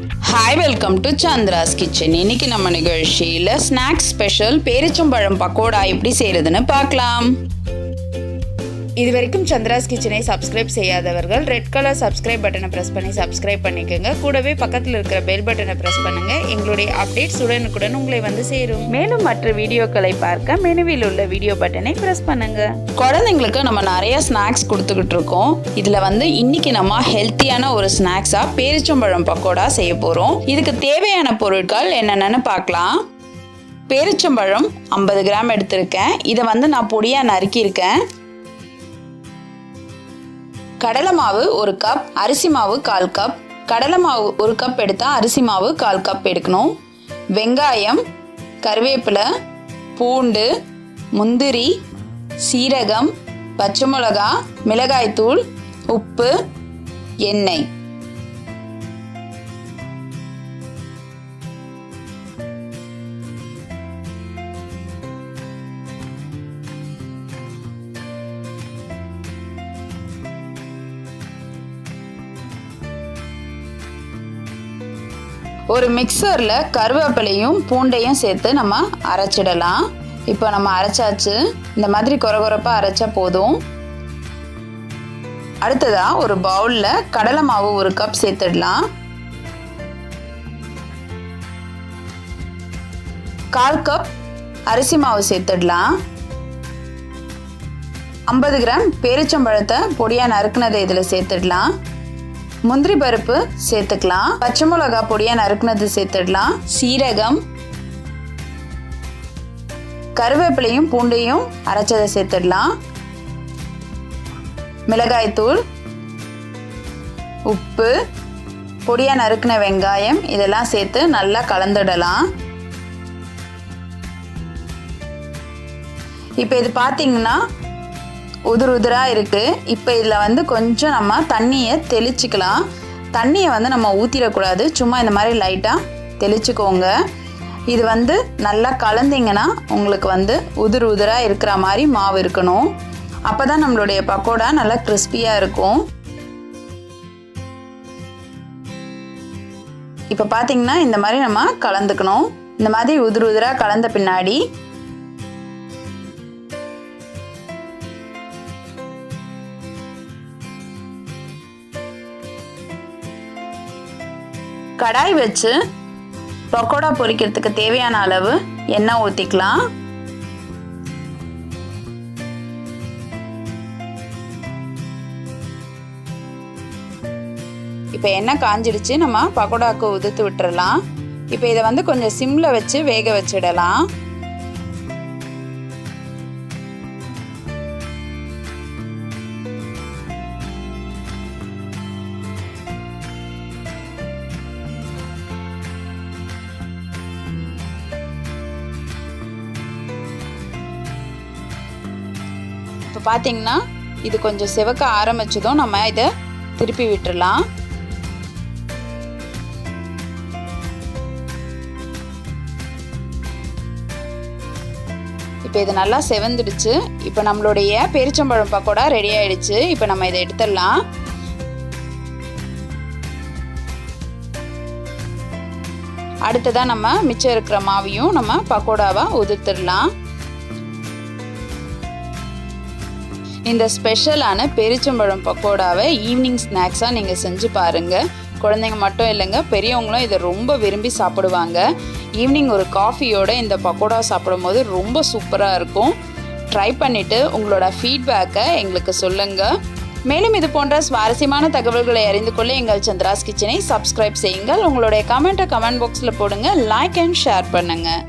Hi, welcome to Chandra's Kitchen. இன்னைக்கு நம்ம நிகழ்ச்சியில ஸ்நாக்ஸ் ஸ்பெஷல் பேரிச்சம்பழம் பக்கோடா எப்படி செய்யறதுன்னு பார்க்கலாம். இதுவரைக்கும் சந்திராஸ் கிச்சனை சப்ஸ்கிரைப் செய்யாதவர்கள் ரெட் கலர் சப்ஸ்கிரைப் பட்டனை பிரஸ் பண்ணி சப்ஸ்கிரைப் பண்ணிக்கோங்க. கூடவே பக்கத்தில் இருக்கிற பெல் பட்டனை பிரஸ் பண்ணுங்க. எங்களுடைய அப்டேட்ஸ் உடனுக்குடன் உங்களை வந்து சேரும். மேலும் மற்ற வீடியோக்களை பார்க்க மெனுவில் உள்ள வீடியோ பட்டனை பிரஸ் பண்ணுங்க. குழந்தைங்களுக்கு நம்ம நிறைய ஸ்நாக்ஸ் கொடுத்துக்கிட்டு இருக்கோம். இதுல இன்னைக்கு நம்ம ஹெல்த்தியான ஒரு ஸ்நாக்ஸா பேரிச்சம்பழம் பக்கோடா செய்ய போறோம். இதுக்கு தேவையான பொருட்கள் என்னென்னு பார்க்கலாம். பேரிச்சம்பழம் 50 கிராம் எடுத்திருக்கேன். இதை நான் பொடியா நறுக்கியிருக்கேன். கடலை மாவு 1 கப், அரிசி மாவு 1/4 கப். கடலை மாவு 1 கப் எடுத்தால் அரிசி மாவு 1/4 கப் எடுக்கணும். வெங்காயம், கருவேப்பிலை, பூண்டு, முந்திரி, சீரகம், பச்சை மிளகா, மிளகாய்த்தூள், உப்பு, எண்ணெய். ஒரு மிக்சரில் கருவேப்பிலையும் பூண்டையும் சேர்த்து நம்ம அரைச்சிடலாம். இப்போ நம்ம அரைச்சாச்சு. இந்த மாதிரி கொரகொரப்பாக அரைச்சா போதும். அடுத்ததாக ஒரு பவுலில் கடலை மாவு 1 கப் சேர்த்துடலாம். 1/4 கப் அரிசி மாவு சேர்த்துடலாம். 50 கிராம் பேரிச்சம்பழத்தை பொடியாக நறுக்குனதை இதில் சேர்த்துடலாம். முந்திரி பருப்பு சேர்த்துக்கலாம். பச்சை மிளகா பொடியா நறுக்குனது சேர்த்துடலாம். சீரகம், கருவேப்பிலையும் பூண்டையும் அரைச்சதை சேர்த்துடலாம். மிளகாய்த்தூள், உப்பு, பொடியா நறுக்குன வெங்காயம் இதெல்லாம் சேர்த்து நல்லா கலந்துடலாம். இப்போ இது பார்த்தீங்கன்னா உதிராக இருக்குது. இப்போ இதில் கொஞ்சம் நம்ம தண்ணியை தெளிச்சிக்கலாம். தண்ணியை நம்ம ஊற்றிடக்கூடாது. சும்மா இந்த மாதிரி லைட்டாக தெளிச்சுக்கோங்க. இது நல்லா கலந்திங்கன்னா உங்களுக்கு உதிராக இருக்கிற மாதிரி மாவு இருக்கணும். அப்போ தான் நம்மளுடைய பக்கோடா நல்லா கிறிஸ்பியாக இருக்கும். இப்போ பார்த்தீங்கன்னா இந்த மாதிரி நம்ம கலந்துக்கணும். இந்த மாதிரி உதிராக கலந்த பின்னாடி கடாய் வச்சு பக்கோடா பொரிக்கிறதுக்கு தேவையான அளவு எண்ணெய் ஊற்றிக்கலாம். இப்போ எண்ணெய் காஞ்சிடுச்சு. நம்ம பக்கோடாவுக்கு உதுத்து விட்டுறலாம். இப்போ இதை கொஞ்சம் சிம்மில் வச்சு வேக வச்சிடலாம். இப்போ பார்த்தீங்கன்னா இது கொஞ்சம் சிவக்க ஆரம்பிச்சதும் நம்ம இதை திருப்பி விட்டுறலாம். இப்போ இது நல்லா செவந்துடுச்சு. இப்போ நம்மளுடைய பேரிச்சம்பழம் பக்கோடா ரெடி ஆயிடுச்சு. இப்போ நம்ம இதை எடுத்துடலாம். அடுத்ததாக நம்ம மிச்சம் இருக்கிற மாவையும் நம்ம பக்கோடாவாக உதிர்த்திடலாம். இந்த ஸ்பெஷலான பேரிச்சம்பழம் பக்கோடாவை ஈவினிங் ஸ்நாக்ஸாக நீங்கள் செஞ்சு பாருங்கள். குழந்தைங்க மட்டும் இல்லைங்க, பெரியவங்களும் இதை ரொம்ப விரும்பி சாப்பிடுவாங்க. ஈவினிங் ஒரு காஃபியோடு இந்த பக்கோடா சாப்பிடும் போது ரொம்ப சூப்பராக இருக்கும். ட்ரை பண்ணிவிட்டு உங்களோட ஃபீட்பேக்கை எங்களுக்கு சொல்லுங்கள். மேலும் இது போன்ற சுவாரஸ்யமான தகவல்களை அறிந்து கொள்ள எங்கள் சந்திராஸ் கிச்சனை சப்ஸ்கிரைப் செய்யுங்கள். உங்களுடைய கமெண்ட் பாக்ஸில் போடுங்க. லைக் அண்ட் ஷேர் பண்ணுங்கள்.